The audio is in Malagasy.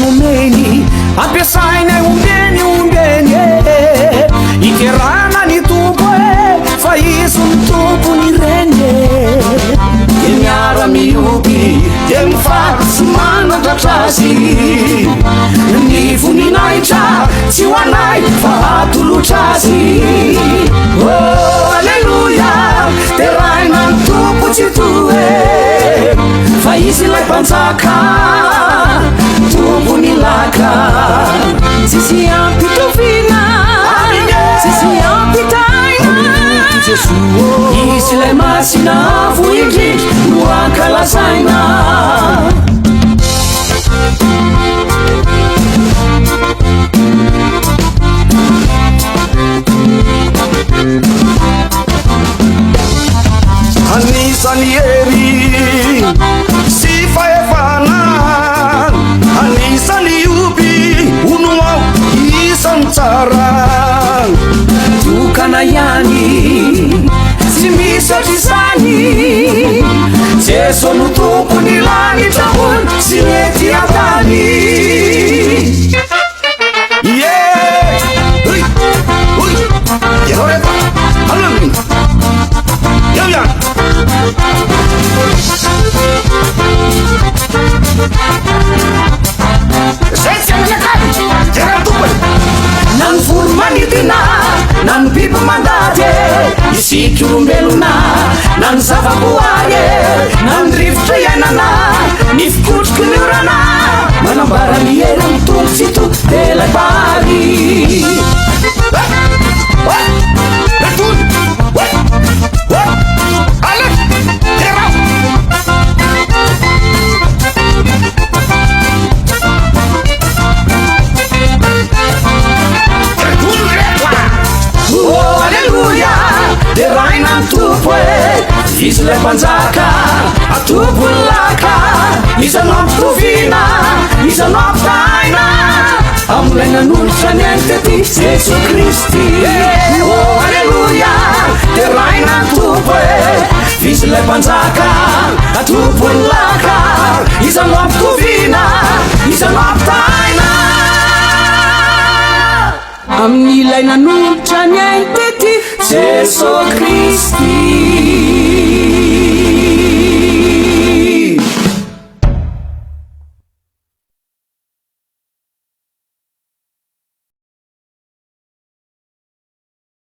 nomeny ampiasainay ombeny iterana ny tompo fa izy ny tompony reny de miara mioky de mifatsy manandratra azy ny voninahitra tsy hoanay fa atolotra azy alleluia de raina ny tompo tsy toe fa izy ilay mpanjaka tompony laka tsisy ampitovina tsisy ampitaina izy ilay masina voindrindry no ankalazaina anisany ery sy faefana anisany oby ono ao isany tsara tokana ihany tsy misatry izany jeso no tompony lanitramony sy mety atany nany voro manitina nany biby mandady isiky olombelona nany zavaboary nany rivotra iainana ny fikotroky ny orana manambara ny hera mitombo tsy to delay bary de raina ny tompo izy lay mpanjaka atombony laka izy anao ampitovina izy anao ampitaina amilay nanolotra ny ainy tety jesu kristy alleluia de raina ny tompo izy lay mpanjaka atombony laka izy anao ampitovina izy anao ampitaina amin'ilay nanolotra ny ainy tety Jesu Christi.